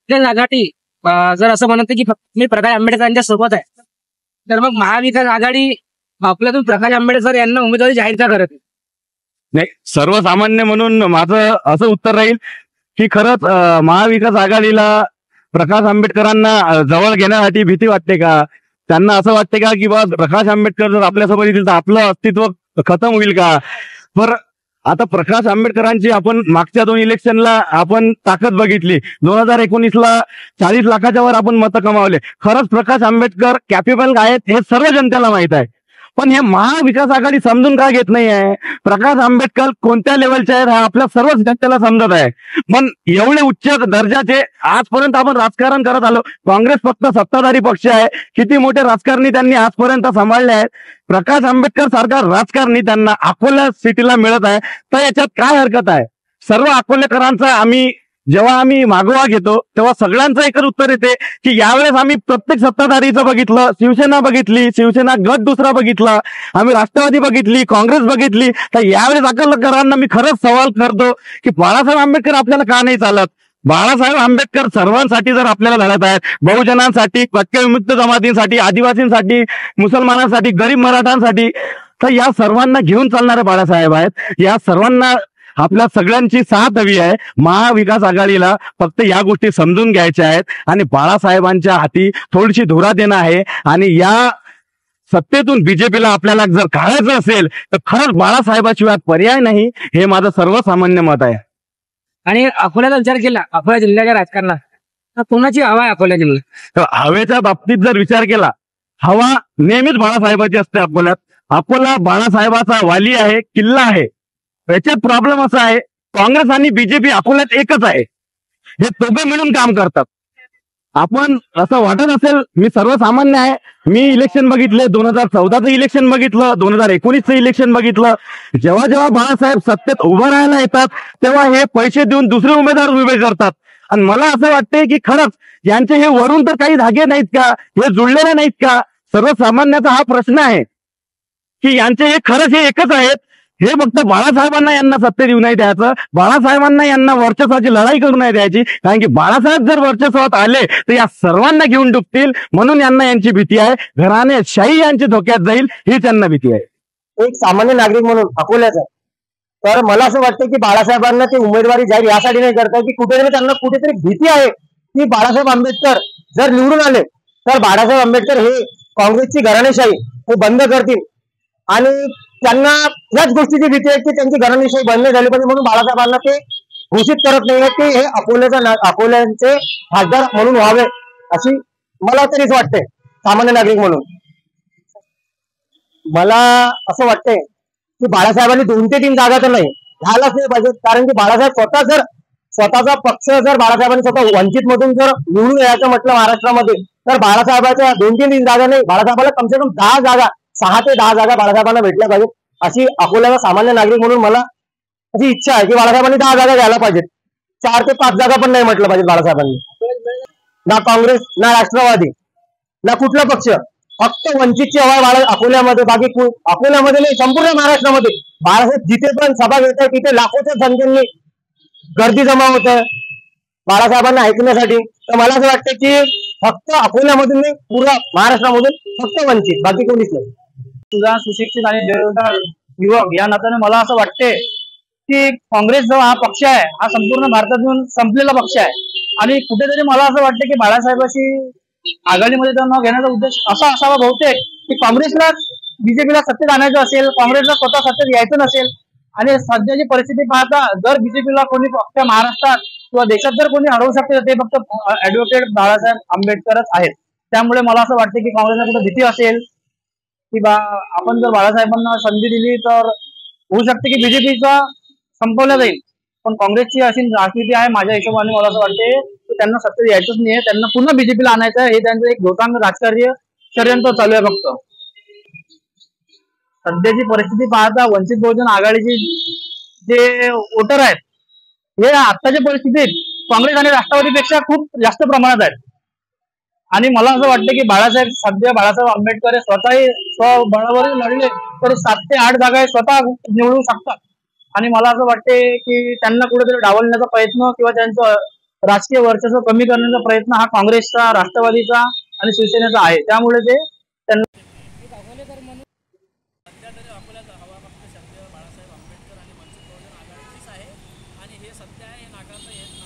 आपल्या आघाडी जर असं म्हणत की फक्त मी प्रकाश आंबेडकरांच्या सोबत आहे, तर मग महाविकास आघाडी आपल्यातून प्रकाश आंबेडकर यांना उमेदवारी जाहीर का करत नाही? नाही, सर्वसामान्य म्हणून माझं असं उत्तर राहील की खरंच महाविकास आघाडीला प्रकाश आंबेडकरांना जवळ घेण्यासाठी भीती वाटते का? त्यांना असं वाटते का की बा प्रकाश आंबेडकर जर आपल्यासोबत येतील तर आपलं अस्तित्व खतम होईल का? पर आता प्रकाश आंबेडकरांची आपण मागच्या 2 इलेक्शनला आपण ताकद बघितली. 2019ला 40 लाखाच्या वर आपण मतं कमावले. खरंच प्रकाश आंबेडकर कॅपेबल आहेत हे सर्व जनतेला माहित आहे. पण हे महाविकास आघाडी समजून का घेत नाही आहे? प्रकाश आंबेडकर कोणत्या लेवलचे आहेत हा आपल्या सर्वच जनतेला समजत आहे. पण एवढे उच्च दर्जाचे आजपर्यंत आपण राजकारण करत आलो. काँग्रेस फक्त सत्ताधारी पक्ष आहे. किती मोठे राजकारणी त्यांनी आजपर्यंत सांभाळले आहेत. प्रकाश आंबेडकर सारखा राजकारणी त्यांना अकोला सिटीला मिळत आहे, तर याच्यात काय हरकत आहे? सर्व अकोलेकरांचा जेव्हा आम्ही मागोवा घेतो तेव्हा सगळ्यांचं एकच उत्तर येते की यावेळेस आम्ही प्रत्येक सत्ताधारीचं बघितलं, शिवसेना बघितली, शिवसेना गट दुसरा बघितला, आम्ही राष्ट्रवादी बघितली, काँग्रेस बघितली, तर यावेळेस अकोलेकरांना मी खरंच सवाल करतो की बाळासाहेब आंबेडकर आपल्याला का नाही चालत? बाळासाहेब आंबेडकर सर्वांसाठी जर आपल्याला लढत आहेत, बहुजनांसाठी, पक्षविमुक्त जमातींसाठी, आदिवासींसाठी, मुसलमानांसाठी, गरीब मराठांसाठी, तर या सर्वांना घेऊन चालणारे बाळासाहेब आहेत. या सर्वांना आपल्या सगळ्यांची साथ हवी आहे. महाविकास आघाडीला फक्त या गोष्टी समजून घ्यायच्या आहेत आणि बाळासाहेबांच्या हाती थोडीशी धुरा देणं आहे. आणि या सत्तेतून बीजेपीला आपल्याला जर काढायचं असेल तर खरंच बाळासाहेबाशिवाय पर्याय नाही, हे माझं सर्वसामान्य मत आहे. आणि अकोल्याचा विचार केला, अकोला जिल्ह्याच्या राजकारणात तर कोणाची हवा आहे अकोला जिल्ह्यात? तर हवेच्या बाबतीत जर विचार केला, हवा नेहमीच बाळासाहेबाची असते अकोल्यात. अकोला बाळासाहेबाचा वाली आहे, किल्ला आहे. याच्यात प्रॉब्लेम असा आहे, काँग्रेस आणि बीजेपी अकोल्यात एकच आहे. हे दोघे मिळून काम करतात. आपण असं वाटत असेल, मी सर्वसामान्य आहे, मी इलेक्शन बघितले, 2014चं इलेक्शन बघितलं, 2019चं इलेक्शन बघितलं. जेव्हा जेव्हा बाळासाहेब सत्तेत उभं राहायला येतात तेव्हा हे पैसे देऊन दुसरे उमेदवार उभे करतात. आणि मला असं वाटतंय की खरंच यांचे हे वरून तर काही धागे नाहीत का? हे जुळलेले नाहीत का? सर्वसामान्याचा हा प्रश्न आहे की यांचे हे खरंच हे एकच आहेत. हे फक्त बाळासाहेबांना यांना सत्तेत येऊ नाही द्यायचं, बाळासाहेबांना यांना वर्चस्वाची लढाई करू नाही द्यायची. कारण की बाळासाहेब जर वर्चस्वात आले तर या सर्वांना घेऊन डुबतील. म्हणून यांना यांची भीती आहे. घराणेशाही यांची धोक्यात जाईल ही त्यांना भीती आहे. एक सामान्य नागरिक म्हणून अकोल्याचा, तर मला असं वाटतं की बाळासाहेबांना ते उमेदवारी जाहीर यासाठी नाही करतात की कुठेतरी त्यांना कुठेतरी भीती आहे की बाळासाहेब आंबेडकर जर निवडून आले तर बाळासाहेब आंबेडकर हे काँग्रेसची घराणेशाही हे बंद करतील. आणि त्यांना याच गोष्टीची भीती आहे की त्यांची घराणेशाही बंद झाली पाहिजे, म्हणून बाळासाहेबांना ते घोषित करत नाही की हे अकोल्याचे खासदार म्हणून व्हावे, अशी मला तरीच वाटते सामान्य नागरिक म्हणून. मला असं वाटतंय की बाळासाहेबांनी 2 ते 3 जागा तर नाही घ्यायलाच नाही पाहिजे. कारण की बाळासाहेब स्वतःचा पक्ष जर बाळासाहेबांनी स्वतः वंचित मधून जर निवडून यायचं म्हटलं महाराष्ट्रामध्ये, तर बाळासाहेबांच्या 2 ते 3 जागा नाही, बाळासाहेबाला कमसे कम 10 जागा, 6 ते 10 जागा बाळासाहेबांना भेटल्या पाहिजेत, अशी अकोल्याचा सामान्य नागरिक म्हणून मला अशी इच्छा आहे की बाळासाहेबांनी 10 जागा घ्यायला पाहिजेत. 4 ते 5 जागा पण नाही म्हटलं पाहिजे बाळासाहेबांनी. ना काँग्रेस, ना राष्ट्रवादी, ना कुठला पक्ष, फक्त वंचितची हवा आहे अकोल्यामध्ये. बाकी अकोल्यामध्ये नाही, संपूर्ण महाराष्ट्रामध्ये बाळासाहेब जिथे पण सभा घेत आहे तिथे लाखोच्या संख्येने गर्दी जमा होत आहे बाळासाहेबांना ऐकण्यासाठी. तर मला असं वाटतं की फक्त अकोल्यामधून नाही, पुरा महाराष्ट्रामधून फक्त वंचित, बाकी कोणीच नाही. तुझा सुशिक्षित आणि बेरोजगार युवक या नात्याने मला असं वाटते की काँग्रेस जो हा पक्ष आहे हा संपूर्ण भारतातून संपलेला पक्ष आहे. आणि कुठेतरी मला असं वाटतं की बाळासाहेबांशी आघाडीमध्ये नाव घेण्याचा उद्देश असा असावा बहुतेक की काँग्रेसला बीजेपीला सत्तेत आणायचं असेल, काँग्रेसला स्वतः सत्तेत यायचं नसेल. आणि सध्याची परिस्थिती पाहता जर बीजेपीला कोणी फक्त महाराष्ट्रात किंवा देशात जर कोणी हरवू शकते ते फक्त ऍडव्होकेट बाळासाहेब आंबेडकरच आहेत. त्यामुळे मला असं वाटतं की काँग्रेसला कुठे भीती असेल की आपण जर बाळासाहेबांना संधी दिली तर होऊ शकते की बीजेपीचा संपवल्या जाईल. पण काँग्रेसची अशी राजनीती आहे माझ्या हिशोबाने, मला असं वाटते की त्यांना सत्तेत यायचंच नाही, त्यांना पुन्हा बीजेपीला आणायचं आहे. हे त्यांचं एक घोटांग राजकीय षडयंत्र चालू आहे. फक्त सध्याची परिस्थिती पाहता वंचित बहुजन आघाडीचे जे वोटर आहेत हे आत्ताच्या परिस्थितीत काँग्रेस आणि राष्ट्रवादीपेक्षा खूप जास्त प्रमाणात आहेत. आणि मला असं वाटतं की बाळासाहेब आंबेडकर हे स्वतःही स्वबळावर लढले तर 7 ते 8 जागा स्वतः निवडू शकतात. आणि मला असं वाटते की त्यांना कुठेतरी डावलण्याचा प्रयत्न किंवा त्यांचं राजकीय वर्चस्व कमी करण्याचा प्रयत्न हा काँग्रेसचा, राष्ट्रवादीचा आणि शिवसेनेचा आहे. त्यामुळे ते दाभोळेकर म्हणून सध्या तरी अकोल्यात हवा फक्त शब्द बाळासाहेब आंबेडकर आणि वंचित बहुजन आघाडीचीच आहे आणि हे सत्य आहे, हे नाकारता येत